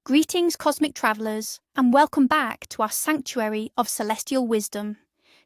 Greetings, cosmic travellers, and welcome back to our sanctuary of celestial wisdom.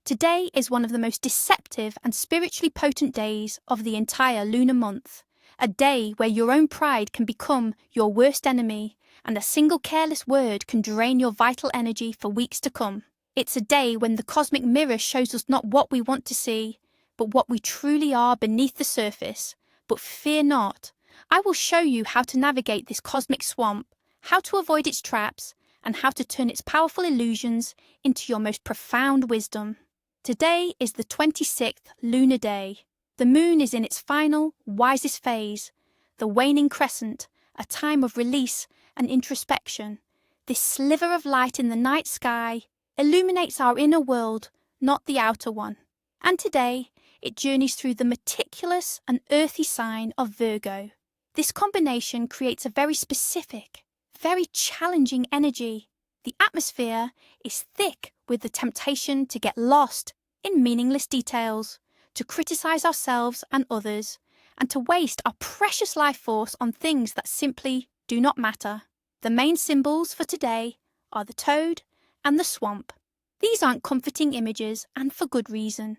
Today is one of the most deceptive and spiritually potent days of the entire lunar month, a day where your own pride can become your worst enemy, and a single careless word can drain your vital energy for weeks to come. It's a day when the cosmic mirror shows us not what we want to see, but what we truly are beneath the surface. But fear not, I will show you how to navigate this cosmic swamp, how to avoid its traps, and how to turn its powerful illusions into your most profound wisdom. Today is the 26th lunar day. The moon is in its final, wisest phase, the waning crescent, a time of release and introspection. This sliver of light in the night sky illuminates our inner world, not the outer one. And today, it journeys through the meticulous and earthy sign of Virgo. This combination creates a very specific, very challenging energy. The atmosphere is thick with the temptation to get lost in meaningless details, to criticize ourselves and others, and to waste our precious life force on things that simply do not matter. The main symbols for today are the toad and the swamp. These aren't comforting images, and for good reason.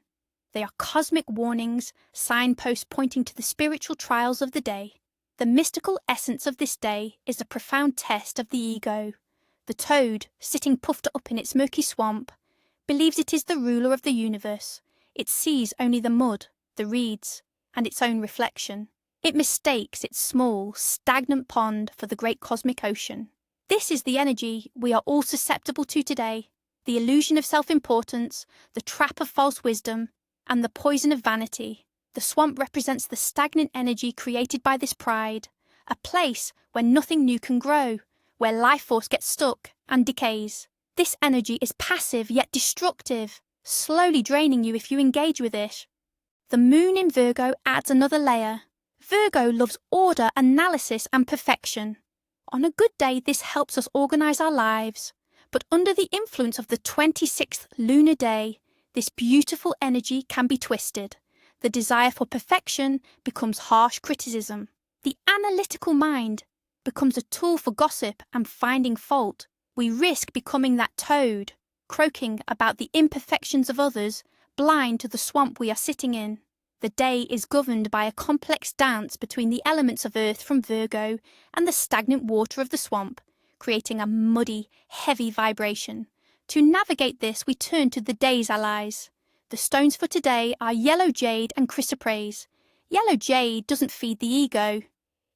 They are cosmic warnings, signposts pointing to the spiritual trials of the day. The mystical essence of this day is a profound test of the ego. The toad, sitting puffed up in its murky swamp, believes it is the ruler of the universe. It sees only the mud, the reeds, and its own reflection. It mistakes its small, stagnant pond for the great cosmic ocean. This is the energy we are all susceptible to today, the illusion of self-importance, the trap of false wisdom, and the poison of vanity. The swamp represents the stagnant energy created by this pride, a place where nothing new can grow, where life force gets stuck and decays. This energy is passive yet destructive, slowly draining you if you engage with it. The moon in Virgo adds another layer. Virgo loves order, analysis, and perfection. On a good day, this helps us organize our lives, but under the influence of the 26th lunar day, this beautiful energy can be twisted. The desire for perfection becomes harsh criticism. The analytical mind becomes a tool for gossip and finding fault. We risk becoming that toad, croaking about the imperfections of others, blind to the swamp we are sitting in. The day is governed by a complex dance between the elements of earth from Virgo and the stagnant water of the swamp, creating a muddy, heavy vibration. To navigate this, we turn to the day's allies. The stones for today are yellow jade and chrysoprase. Yellow jade doesn't feed the ego.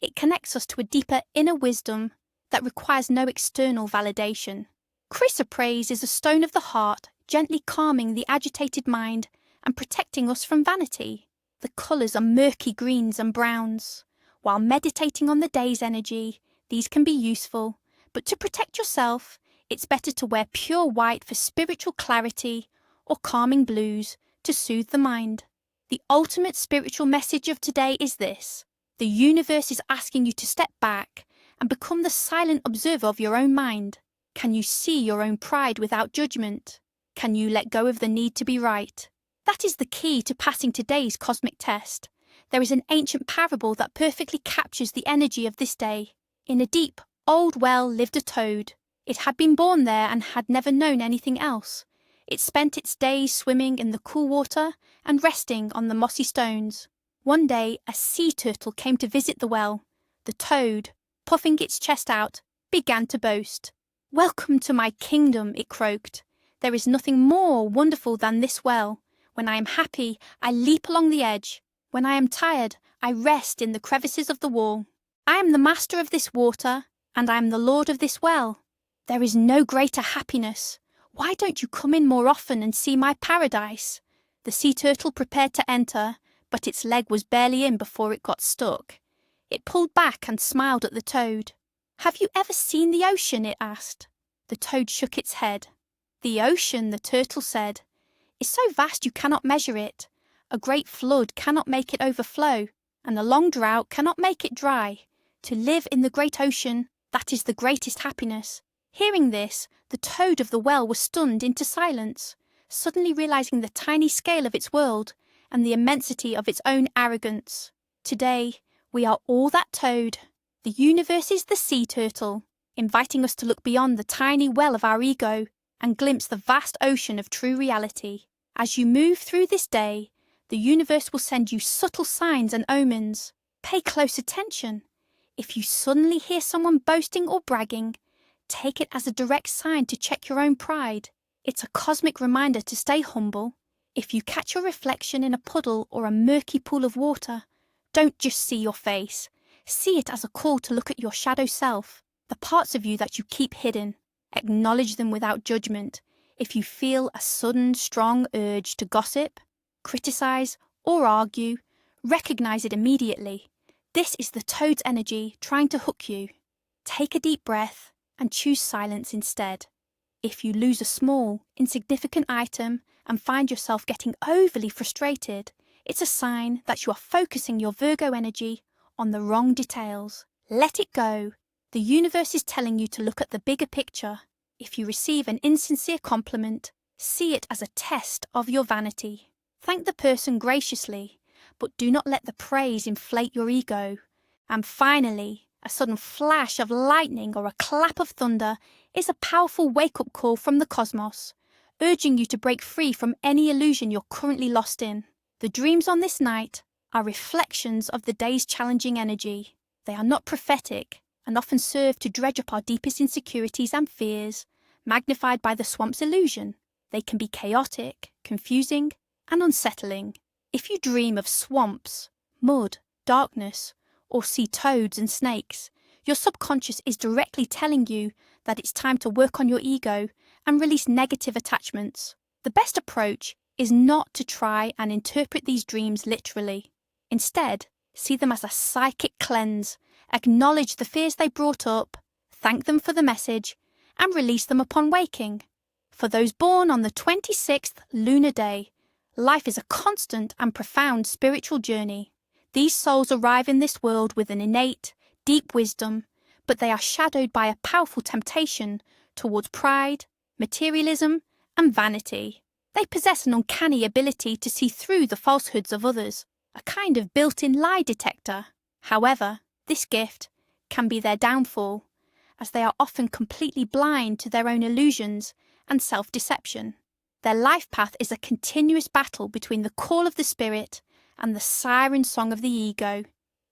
It connects us to a deeper inner wisdom that requires no external validation. Chrysoprase is a stone of the heart, gently calming the agitated mind and protecting us from vanity. The colours are murky greens and browns. While meditating on the day's energy, these can be useful, but to protect yourself, it's better to wear pure white for spiritual clarity or calming blues to soothe the mind. The ultimate spiritual message of today is this: the universe is asking you to step back and become the silent observer of your own mind. Can you see your own pride without judgment? Can you let go of the need to be right? That is the key to passing today's cosmic test. There is an ancient parable that perfectly captures the energy of this day. In a deep, old well lived a toad. It had been born there and had never known anything else. It spent its days swimming in the cool water and resting on the mossy stones. One day, a sea turtle came to visit the well. The toad, puffing its chest out, began to boast. "Welcome to my kingdom," it croaked. "There is nothing more wonderful than this well. When I am happy, I leap along the edge. When I am tired, I rest in the crevices of the wall. I am the master of this water, and I am the lord of this well. There is no greater happiness. Why don't you come in more often and see my paradise?" The sea turtle prepared to enter, but its leg was barely in before it got stuck. It pulled back and smiled at the toad. "Have you ever seen the ocean?" it asked. The toad shook its head. "The ocean," the turtle said, "is so vast you cannot measure it. A great flood cannot make it overflow, and a long drought cannot make it dry. To live in the great ocean, that is the greatest happiness." Hearing this, the toad of the well was stunned into silence, suddenly realizing the tiny scale of its world and the immensity of its own arrogance. Today, we are all that toad. The universe is the sea turtle. inviting us to look beyond the tiny well of our ego and glimpse the vast ocean of true reality. As you move through this day, the universe will send you subtle signs and omens. Pay close attention. If you suddenly hear someone boasting or bragging, take it as a direct sign to check your own pride. It's a cosmic reminder to stay humble. If you catch your reflection in a puddle or a murky pool of water, don't just see your face. See it as a call to look at your shadow self, the parts of you that you keep hidden. Acknowledge them without judgment. If you feel a sudden, strong urge to gossip, criticize, or argue, recognize it immediately. This is the toad's energy trying to hook you. Take a deep breath and choose silence instead. If you lose a small, insignificant item and find yourself getting overly frustrated, it's a sign that you are focusing your Virgo energy on the wrong details. Let it go. The universe is telling you to look at the bigger picture. If you receive an insincere compliment, see it as a test of your vanity. Thank the person graciously, but do not let the praise inflate your ego. And finally, a sudden flash of lightning or a clap of thunder is a powerful wake-up call from the cosmos, urging you to break free from any illusion you're currently lost in. The dreams on this night are reflections of the day's challenging energy. They are not prophetic and often serve to dredge up our deepest insecurities and fears, magnified by the swamp's illusion. They can be chaotic, confusing, and unsettling. If you dream of swamps, mud, darkness, or see toads and snakes, your subconscious is directly telling you that it's time to work on your ego and release negative attachments. The best approach is not to try and interpret these dreams literally. Instead, see them as a psychic cleanse. Acknowledge the fears they brought up, thank them for the message, and release them upon waking. For those born on the 26th lunar day, life is a constant and profound spiritual journey. These souls arrive in this world with an innate, deep wisdom, but they are shadowed by a powerful temptation towards pride, materialism, and vanity. They possess an uncanny ability to see through the falsehoods of others, a kind of built-in lie detector. However, this gift can be their downfall, as they are often completely blind to their own illusions and self-deception. Their life path is a continuous battle between the call of the spirit and the siren song of the ego.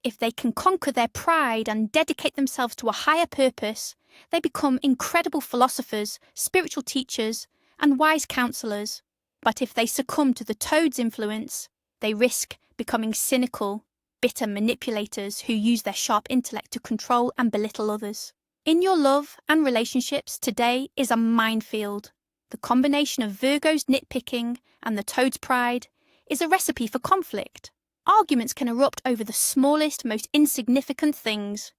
If they can conquer their pride and dedicate themselves to a higher purpose, they become incredible philosophers, spiritual teachers, and wise counselors. But if they succumb to the toad's influence, they risk becoming cynical, bitter manipulators who use their sharp intellect to control and belittle others. In your love and relationships, today is a minefield. The combination of Virgo's nitpicking and the toad's pride is a recipe for conflict. Arguments can erupt over the smallest, most insignificant things.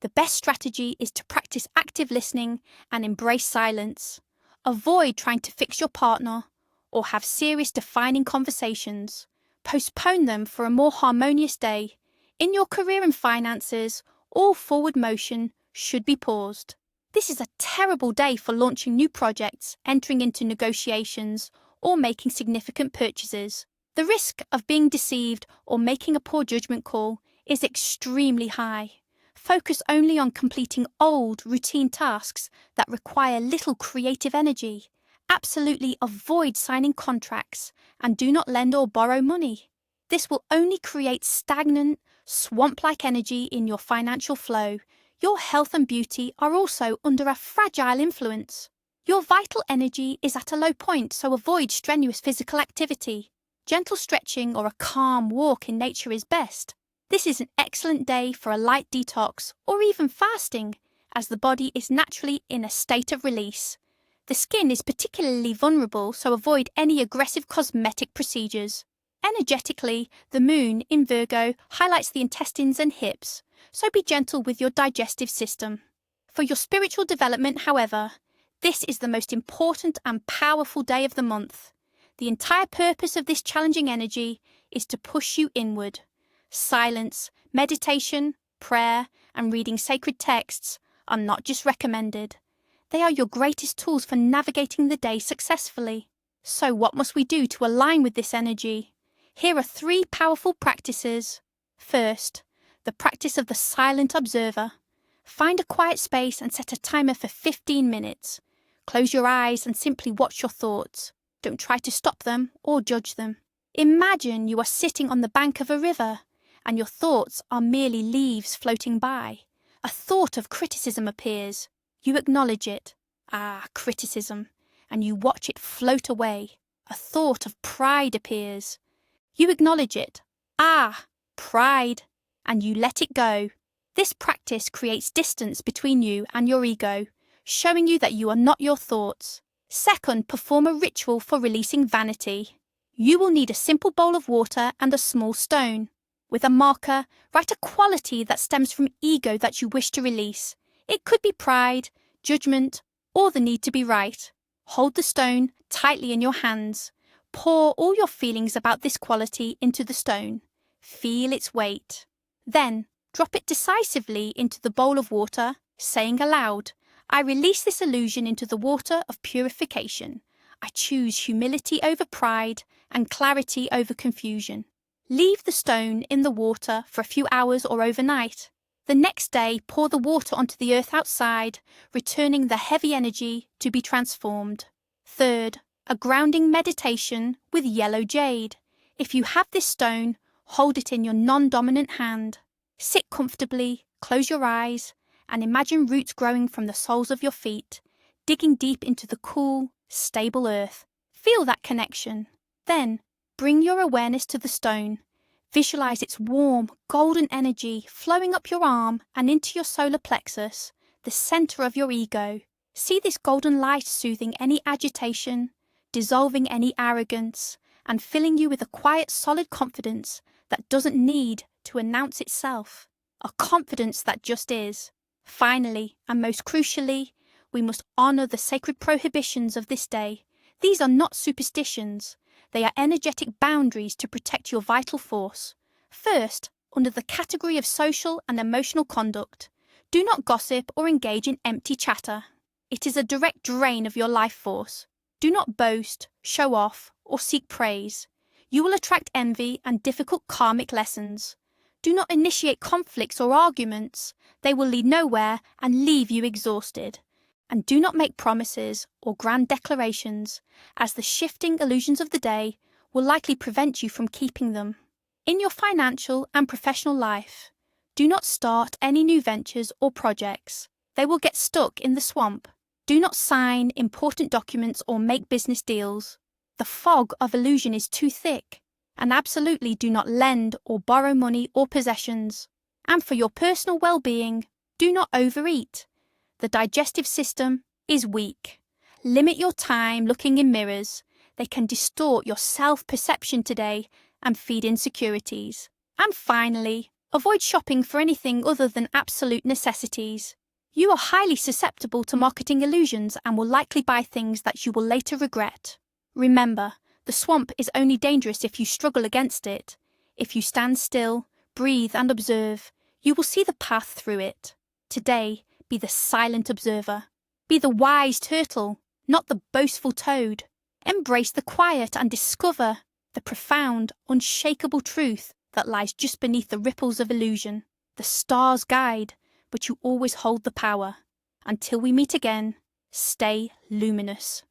The best strategy is to practice active listening and embrace silence. Avoid trying to fix your partner or have serious defining conversations. Postpone them for a more harmonious day. In your career and finances, all forward motion should be paused. This is a terrible day for launching new projects, entering into negotiations, or making significant purchases. The risk of being deceived or making a poor judgment call is extremely high. Focus only on completing old, routine tasks that require little creative energy. Absolutely avoid signing contracts and do not lend or borrow money. This will only create stagnant, swamp-like energy in your financial flow. Your health and beauty are also under a fragile influence. Your vital energy is at a low point, so avoid strenuous physical activity. Gentle stretching or a calm walk in nature is best. This is an excellent day for a light detox or even fasting, as the body is naturally in a state of release. The skin is particularly vulnerable, so avoid any aggressive cosmetic procedures. Energetically, the moon in Virgo highlights the intestines and hips, so be gentle with your digestive system. For your spiritual development, however, this is the most important and powerful day of the month. The entire purpose of this challenging energy is to push you inward. Silence, meditation, prayer, and reading sacred texts are not just recommended. They are your greatest tools for navigating the day successfully. So what must we do to align with this energy? Here are 3 powerful practices. First, the practice of the silent observer. Find a quiet space and set a timer for 15 minutes. Close your eyes and simply watch your thoughts. Don't try to stop them or judge them. Imagine you are sitting on the bank of a river and your thoughts are merely leaves floating by. A thought of criticism appears. You acknowledge it. Criticism. And you watch it float away. A thought of pride appears. You acknowledge it. Pride. And you let it go. This practice creates distance between you and your ego, showing you that you are not your thoughts. Second, perform a ritual for releasing vanity. You will need a simple bowl of water and a small stone. With a marker, write a quality that stems from ego that you wish to release. It could be pride, judgment, or the need to be right. Hold the stone tightly in your hands. Pour all your feelings about this quality into the stone. Feel its weight. Then, drop it decisively into the bowl of water, saying aloud, I release this illusion into the water of purification. I choose humility over pride and clarity over confusion. Leave the stone in the water for a few hours or overnight. The next day, pour the water onto the earth outside, returning the heavy energy to be transformed. Third, a grounding meditation with yellow jade. If you have this stone, hold it in your non-dominant hand. Sit comfortably, close your eyes, and imagine roots growing from the soles of your feet, digging deep into the cool, stable earth. Feel that connection. Then, bring your awareness to the stone. Visualize its warm, golden energy flowing up your arm and into your solar plexus, the center of your ego. See this golden light soothing any agitation, dissolving any arrogance, and filling you with a quiet, solid confidence that doesn't need to announce itself. A confidence that just is. Finally, and most crucially, we must honor the sacred prohibitions of this day. These are not superstitions. They are energetic boundaries to protect your vital force. First, under the category of social and emotional conduct, do not gossip or engage in empty chatter. It is a direct drain of your life force. Do not boast, show off, or seek praise. You will attract envy and difficult karmic lessons. Do not initiate conflicts or arguments. They will lead nowhere and leave you exhausted. And do not make promises or grand declarations, as the shifting illusions of the day will likely prevent you from keeping them. In your financial and professional life, do not start any new ventures or projects. They will get stuck in the swamp. Do not sign important documents or make business deals. The fog of illusion is too thick. And absolutely do not lend or borrow money or possessions. And for your personal well-being, do not overeat. The digestive system is weak. Limit your time looking in mirrors. They can distort your self-perception today and feed insecurities. And finally, avoid shopping for anything other than absolute necessities. You are highly susceptible to marketing illusions and will likely buy things that you will later regret. Remember, the swamp is only dangerous if you struggle against it. If you stand still, breathe and observe, you will see the path through it. Today, be the silent observer. Be the wise turtle, not the boastful toad. Embrace the quiet and discover the profound, unshakable truth that lies just beneath the ripples of illusion. The stars guide, but you always hold the power. Until we meet again, stay luminous.